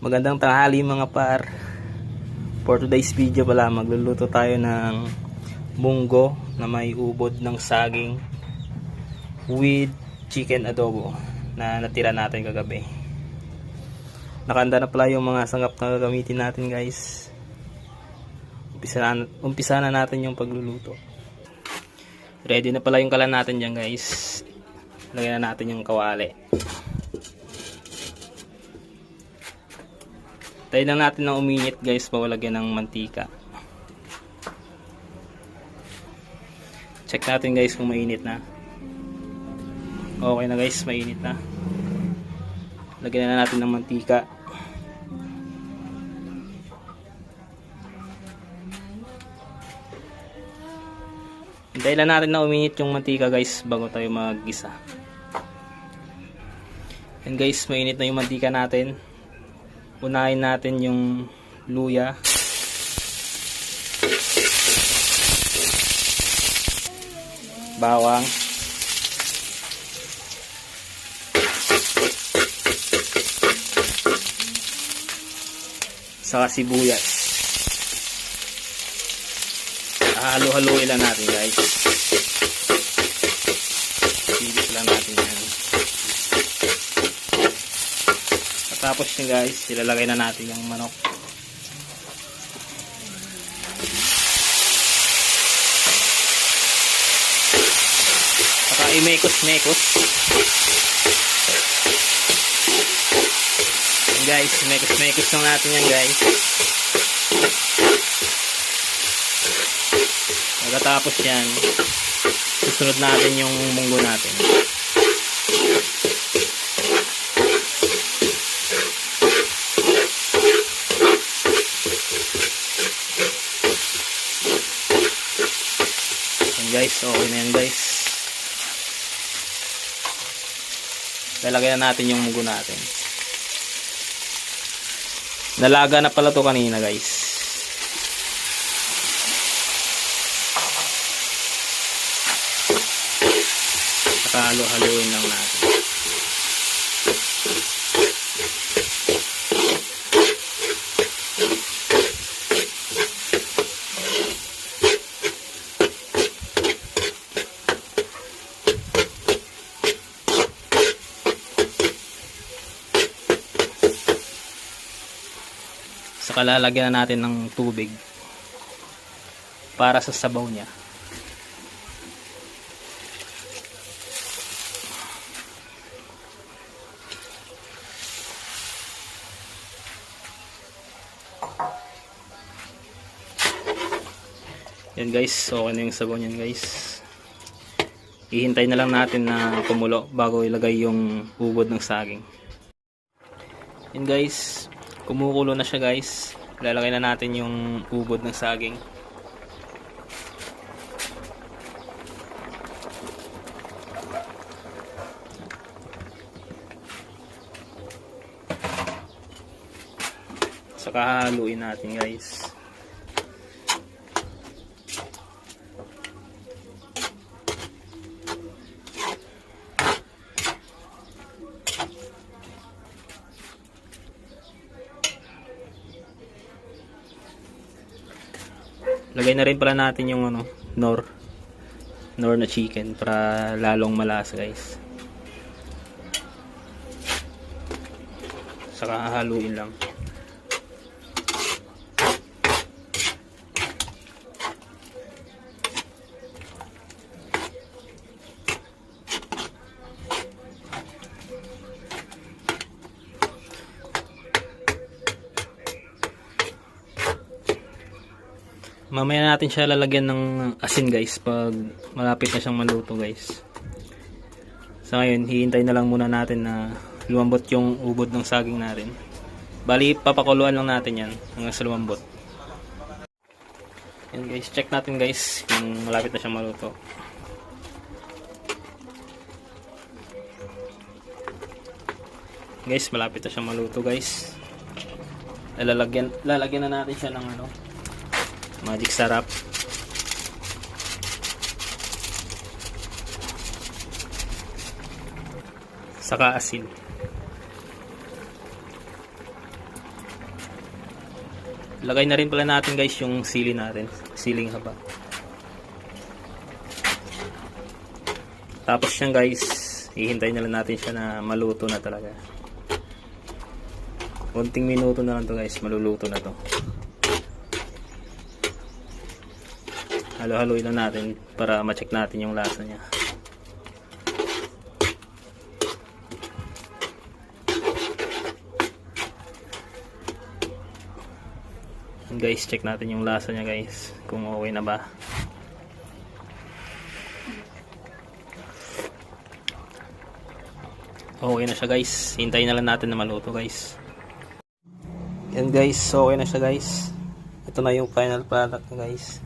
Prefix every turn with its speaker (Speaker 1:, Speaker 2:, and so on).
Speaker 1: Magandang tanghali mga par. For today's video pala, magluluto tayo ng munggo na may ubod ng saging with chicken adobo na natira natin kagabi. Nakanda na pala yung mga sangap na gagamitin natin, guys. Umpisa na natin yung pagluluto. Ready na pala yung kalan natin dyan, guys. Lagyan na natin yung kawali. Tayo lang natin ng uminit, guys, bago lagyan ng mantika. Check natin, guys, kung mainit na. Okay na, guys, mainit na. Lagyan na natin ng mantika. Hintayin lang natin na uminit yung mantika, guys, bago tayo mag-gisa. And guys, mainit na yung mantika natin. Unahin natin yung luya. Bawang. Saka sibuyas. Halo-haloin lang natin, guys. Silip lang natin yan. Tapos yun, guys, ilalagay na natin yung manok. Saka imekos-mekos. Yan, guys, imekos-mekos lang natin yan, guys. Pagkatapos yan, susunod natin yung munggo natin. Guys, okay na yan, guys. Lalagyan na natin yung munggo natin. Nalaga na pala to kanina, guys. Saka halo-haloin lang natin. Saka lalagyan na natin ng tubig para sa sabaw niya. Yan, guys, okay na yung sabaw niyan, guys. Ihintay na lang natin na kumulo bago ilagay yung ubod ng saging. Yan, guys, kumukulo na siya, guys. Lalagay na natin yung ubod ng saging. Saka haluin natin, guys. Lagay na rin pala natin yung nor na chicken para lalong malasa, guys. Saka haluin lang. Mamaya natin siya lalagyan ng asin, guys, pag malapit na siyang maluto, guys. Sa ngayon, hihintay na lang muna natin na lumambot yung ubod ng saging natin. Bali, papakuluan lang natin yan hanggang sa lumambot. Yan, guys, check natin, guys, kung malapit na siyang maluto. Guys, malapit na siyang maluto, guys. Lalagyan na natin siya ng magic sarap. Saka asin. Lagay na rin pala natin guys yung sili natin. Siling haba. Tapos yan guys, hihintayin na lang natin siya na maluto na talaga. Konting minuto na lang to guys, maluluto na to. Halo-haloy lang natin para ma-check natin yung lasa niya. Guys, check natin yung lasa niya guys, kung okay na ba. Okay na siya guys, hintayin na lang natin na maluto guys. Yan guys, okay na siya guys. Ito na yung final product guys.